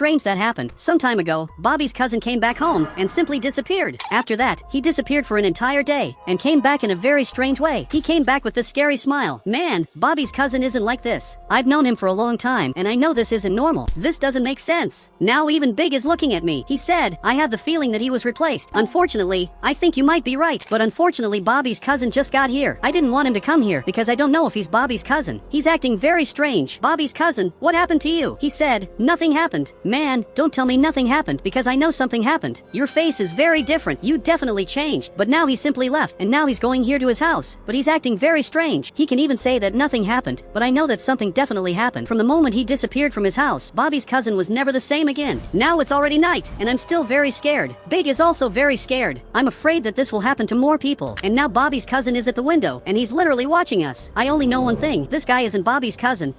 strange that happened. Some time ago, Bobby's cousin came back home and simply disappeared. After that, he disappeared for an entire day and came back in a very strange way. He came back with this scary smile. Man, Bobby's cousin isn't like this. I've known him for a long time and I know this isn't normal. This doesn't make sense. Now even Big is looking at me. He said, I have the feeling that he was replaced. Unfortunately, I think you might be right, but unfortunately Bobby's cousin just got here. I didn't want him to come here because I don't know if he's Bobby's cousin. He's acting very strange. Bobby's cousin, what happened to you? He said, nothing happened. Man, don't tell me nothing happened because I know something happened. Your face is very different. You definitely changed. But now he simply left and now he's going here to his house. But he's acting very strange. He can even say that nothing happened, but I know that something definitely happened. From the moment he disappeared from his house, Bobby's cousin was never the same again. Now it's already night and I'm still very scared. Big is also very scared. I'm afraid that this will happen to more people. And now Bobby's cousin is at the window and he's literally watching us. I only know one thing. This guy isn't Bobby's cousin.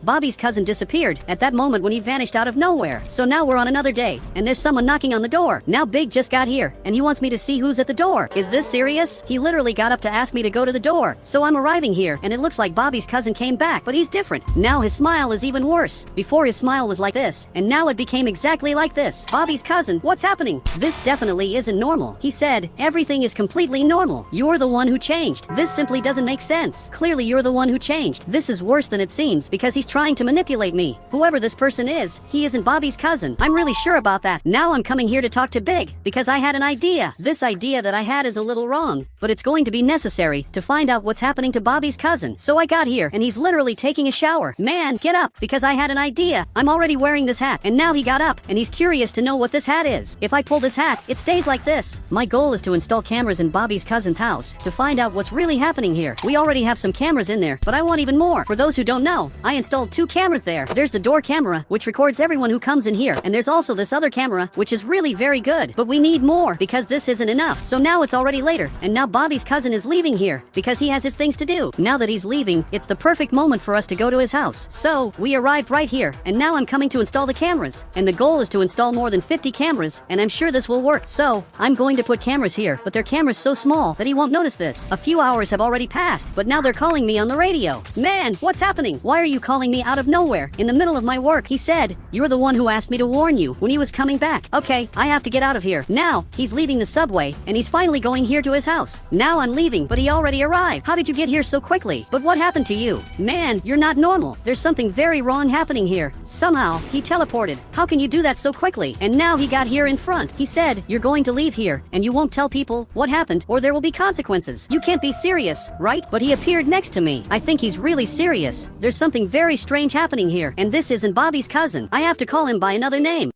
Bobby's cousin disappeared at that moment when he vanished out of nowhere. So now we're on another day, and there's someone knocking on the door. Now Big just got here, and he wants me to see who's at the door. Is this serious? He literally got up to ask me to go to the door. So I'm arriving here, and it looks like Bobby's cousin came back, but he's different. Now his smile is even worse. Before his smile was like this, and now it became exactly like this. Bobby's cousin, what's happening? This definitely isn't normal. He said, everything is completely normal. You're the one who changed. This simply doesn't make sense. Clearly you're the one who changed. This is worse than it seems, because he's trying to manipulate me. Whoever this person is, he isn't Bobby's cousin. I'm really sure about that. Now I'm coming here to talk to Big, because I had an idea. This idea that I had is a little wrong, but it's going to be necessary to find out what's happening to Bobby's cousin. So I got here, and he's literally taking a shower. Man, get up, because I had an idea. I'm already wearing this hat, and now he got up, and he's curious to know what this hat is. If I pull this hat, it stays like this. My goal is to install cameras in Bobby's cousin's house to find out what's really happening here. We already have some cameras in there, but I want even more. For those who don't know, I installed 2 cameras there. There's the door camera, which records everyone who comes in here, and there's also this other camera, which is really very good. But we need more, because this isn't enough. So now it's already later, and now Bobby's cousin is leaving here, because he has his things to do. Now that he's leaving, it's the perfect moment for us to go to his house. So, we arrived right here, and now I'm coming to install the cameras. And the goal is to install more than 50 cameras, and I'm sure this will work. So, I'm going to put cameras here, but their cameras so small that he won't notice this. A few hours have already passed, but now they're calling me on the radio. Man, what's happening? Why are you calling me out of nowhere? In the middle of my work, he said, you're the one who asked me to warn you when he was coming back. Okay, I have to get out of here. Now, he's leaving the subway, and he's finally going here to his house. Now I'm leaving, but he already arrived. How did you get here so quickly? But what happened to you? Man, you're not normal. There's something very wrong happening here. Somehow, he teleported. How can you do that so quickly? And now he got here in front. He said, you're going to leave here, and you won't tell people what happened, or there will be consequences. You can't be serious, right? But he appeared next to me. I think he's really serious. There's something very strange happening here, and this isn't Bobby's cousin. I have to call him by another name.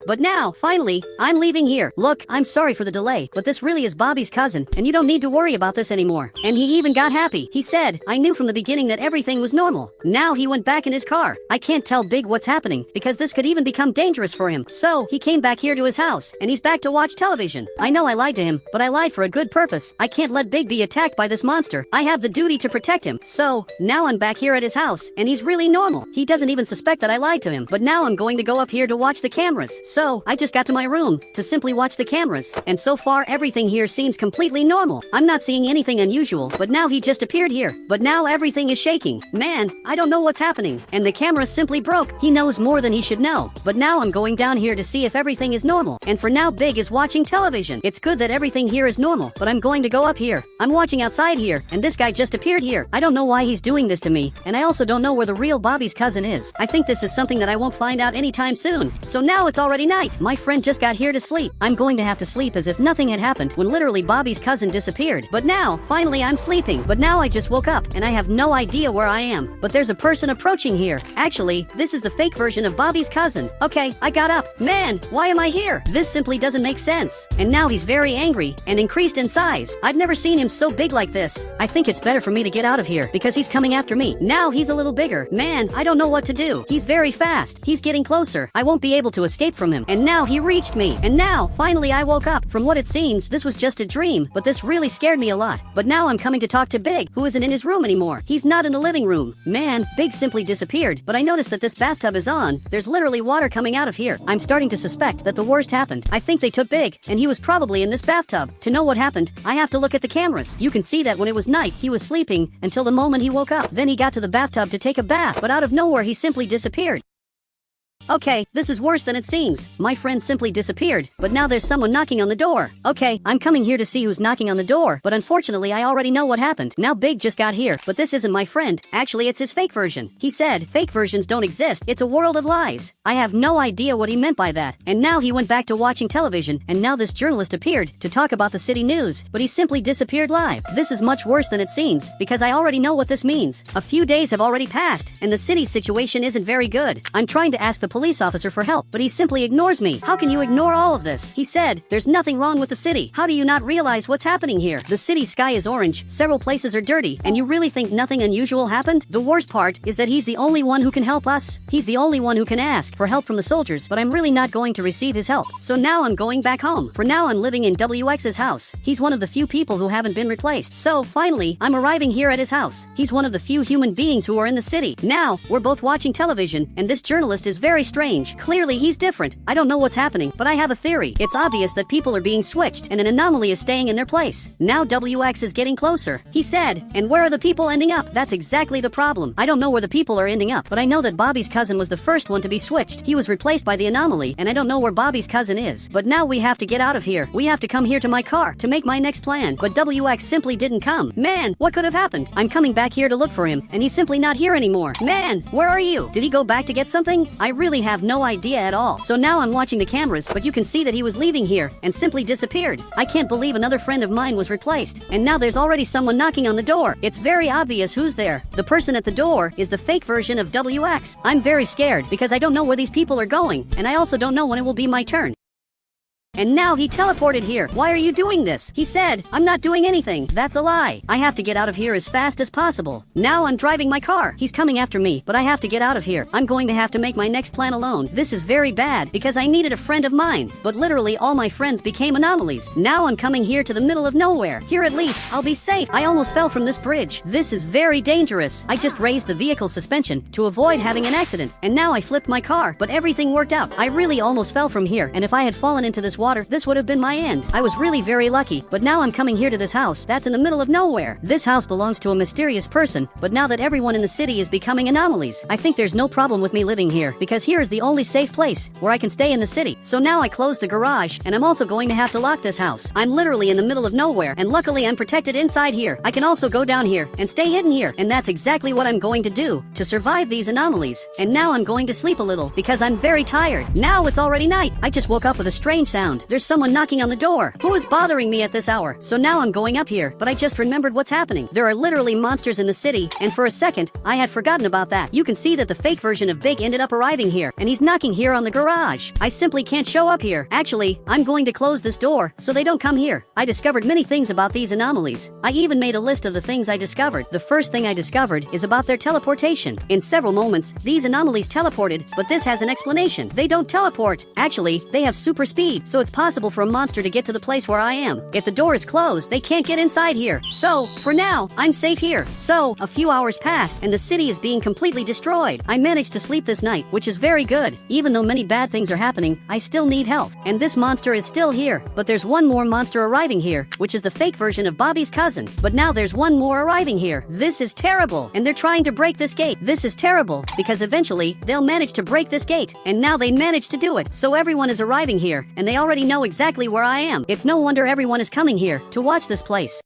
But now, finally, I'm leaving here. Look, I'm sorry for the delay, but this really is Bobby's cousin, and you don't need to worry about this anymore. And he even got happy. He said, I knew from the beginning that everything was normal. Now he went back in his car. I can't tell Big what's happening, because this could even become dangerous for him. So, he came back here to his house, and he's back to watch television. I know I lied to him, but I lied for a good purpose. I can't let Big be attacked by this monster. I have the duty to protect him. So, now I'm back here at his house, and he's really normal. He doesn't even suspect that I lied to him. But now I'm going to go up here to watch the cameras. So, I just got to my room to simply watch the cameras, and so far everything here seems completely normal. I'm not seeing anything unusual, but now he just appeared here. But now everything is shaking. Man, I don't know what's happening. And the camera simply broke. He knows more than he should know. But now I'm going down here to see if everything is normal. And for now Big is watching television. It's good that everything here is normal, but I'm going to go up here. I'm watching outside here, and this guy just appeared here. I don't know why he's doing this to me, and I also don't know where the real Bobby's cousin is. I think this is something that I won't find out anytime soon. So now it's already night. My friend just got here to sleep. I'm going to have to sleep as if nothing had happened when literally Bobby's cousin disappeared. But now, finally I'm sleeping. But now I just woke up and I have no idea where I am. But there's a person approaching here. Actually, this is the fake version of Bobby's cousin. Okay, I got up. Man, why am I here? This simply doesn't make sense. And now he's very angry and increased in size. I've never seen him so big like this. I think it's better for me to get out of here because he's coming after me. Now he's a little bigger. Man, I don't know what to do. He's very fast. He's getting closer. I won't be able to escape from him. And now he reached me. And now, finally I woke up. From what it seems, this was just a dream, but this really scared me a lot. But now I'm coming to talk to Big, who isn't in his room anymore. He's not in the living room. Man, Big simply disappeared, but I noticed that this bathtub is on. There's literally water coming out of here. I'm starting to suspect that the worst happened. I think they took Big, and he was probably in this bathtub. To know what happened, I have to look at the cameras. You can see that when it was night, he was sleeping until the moment he woke up. Then he got to the bathtub to take a bath, but out of nowhere he simply disappeared. Okay, this is worse than it seems. My friend simply disappeared, but now there's someone knocking on the door. Okay, I'm coming here to see who's knocking on the door, but unfortunately I already know what happened. Now Big just got here, but this isn't my friend. Actually, it's his fake version. He said, fake versions don't exist. It's a world of lies. I have no idea what he meant by that. And now he went back to watching television, and now this journalist appeared to talk about the city news, but he simply disappeared live. This is much worse than it seems, because I already know what this means. A few days have already passed, and the city's situation isn't very good. I'm trying to ask the police officer for help, but he simply ignores me. How can you ignore all of this? He said, there's nothing wrong with the city. How do you not realize what's happening here? The city sky is orange, several places are dirty, and you really think nothing unusual happened? The worst part is that he's the only one who can help us. He's the only one who can ask for help from the soldiers, but I'm really not going to receive his help. So now I'm going back home. For now I'm living in WX's house. He's one of the few people who haven't been replaced. So finally, I'm arriving here at his house. He's one of the few human beings who are in the city. Now, we're both watching television, and this journalist is very strange. Clearly he's different. I don't know what's happening, but I have a theory. It's obvious that people are being switched, and an anomaly is staying in their place. Now WX is getting closer. He said, and where are the people ending up? That's exactly the problem. I don't know where the people are ending up, but I know that Bobby's cousin was the first one to be switched. He was replaced by the anomaly, and I don't know where Bobby's cousin is. But now we have to get out of here. We have to come here to my car to make my next plan. But WX simply didn't come. Man, what could have happened? I'm coming back here to look for him, and he's simply not here anymore. Man, where are you? Did he go back to get something? I really have no idea at all. So now I'm watching the cameras, but you can see that he was leaving here and simply disappeared. I can't believe another friend of mine was replaced, and now there's already someone knocking on the door. It's very obvious who's there. The person at the door is the fake version of WX. I'm very scared because I don't know where these people are going, and I also don't know when it will be my turn. And now he teleported here. Why are you doing this? He said, I'm not doing anything. That's a lie. I have to get out of here as fast as possible. Now I'm driving my car. He's coming after me, but I have to get out of here. I'm going to have to make my next plan alone. This is very bad because I needed a friend of mine, but literally all my friends became anomalies. Now I'm coming here to the middle of nowhere. Here at least, I'll be safe. I almost fell from this bridge. This is very dangerous. I just raised the vehicle suspension to avoid having an accident, and now I flipped my car, but everything worked out. I really almost fell from here, and if I had fallen into this water, this would have been my end. I was really very lucky, but now I'm coming here to this house that's in the middle of nowhere. This house belongs to a mysterious person, but now that everyone in the city is becoming anomalies, I think there's no problem with me living here, because here is the only safe place where I can stay in the city. So now I close the garage, and I'm also going to have to lock this house. I'm literally in the middle of nowhere, and luckily I'm protected inside here. I can also go down here and stay hidden here, and that's exactly what I'm going to do to survive these anomalies. And now I'm going to sleep a little because I'm very tired. Now it's already night. I just woke up with a strange sound. There's someone knocking on the door. Who is bothering me at this hour? So now I'm going up here, but I just remembered what's happening. There are literally monsters in the city, and for a second, I had forgotten about that. You can see that the fake version of Big ended up arriving here, and he's knocking here on the garage. I simply can't show up here. Actually, I'm going to close this door so they don't come here. I discovered many things about these anomalies. I even made a list of the things I discovered. The first thing I discovered is about their teleportation. In several moments, these anomalies teleported, but this has an explanation. They don't teleport. Actually, they have super speed, so it's possible for a monster to get to the place where I am. If the door is closed, they can't get inside here. So, for now, I'm safe here. So, a few hours passed, and the city is being completely destroyed. I managed to sleep this night, which is very good. Even though many bad things are happening, I still need help. And this monster is still here. But there's one more monster arriving here, which is the fake version of Bobby's cousin. But now there's one more arriving here. This is terrible. And they're trying to break this gate. This is terrible, because eventually, they'll manage to break this gate. And now they managed to do it. So everyone is arriving here, and they already know exactly where I am. It's no wonder everyone is coming here to watch this place.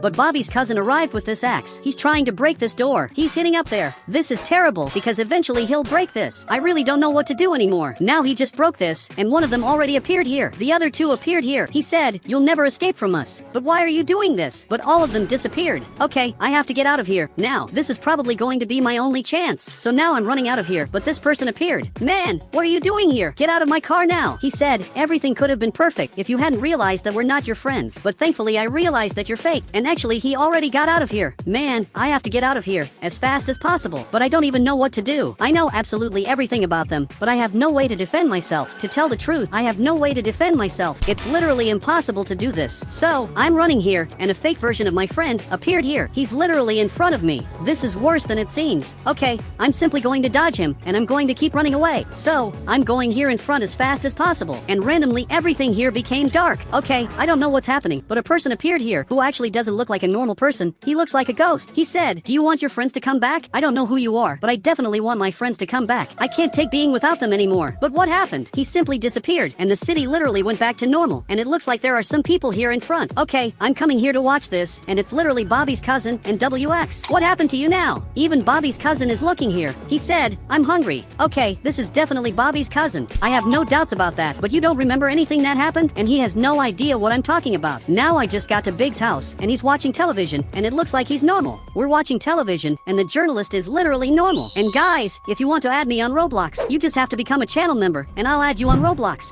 But Bobby's cousin arrived with this axe. He's trying to break this door. He's hitting up there. This is terrible because eventually he'll break this. I really don't know what to do anymore. Now he just broke this, and one of them already appeared here. The other two appeared here. He said, "You'll never escape from us." But why are you doing this? But all of them disappeared. Okay, I have to get out of here. Now, this is probably going to be my only chance. So now I'm running out of here, but this person appeared. Man, what are you doing here? Get out of my car now. He said, everything could have been perfect if you hadn't realized that we're not your friends. But thankfully I realized that you're fake, and actually he already got out of here. Man, I have to get out of here as fast as possible, but I don't even know what to do. I know absolutely everything about them, but I have no way to defend myself. To tell the truth, I have no way to defend myself. It's literally impossible to do this. So, I'm running here, and a fake version of my friend appeared here. He's literally in front of me. This is worse than it seems. Okay, I'm simply going to dodge him, and I'm going to keep running away. So, I'm going here in front as fast as possible, and randomly everything here became dark. Okay, I don't know what's happening, but a person appeared here who actually doesn't doesn't look like a normal person, he looks like a ghost. He said, "Do you want your friends to come back? I don't know who you are, but I definitely want my friends to come back. I can't take being without them anymore." But what happened? He simply disappeared, and the city literally went back to normal, and it looks like there are some people here in front. Okay, I'm coming here to watch this, and it's literally Bobby's cousin and WX. What happened to you now? Even Bobby's cousin is looking here. He said, "I'm hungry." Okay, this is definitely Bobby's cousin. I have no doubts about that, but you don't remember anything that happened? And he has no idea what I'm talking about. Now I just got to Big's house, and he's watching television, and it looks like he's normal. We're watching television, and the journalist is literally normal. And guys, if you want to add me on Roblox, you just have to become a channel member, and I'll add you on Roblox.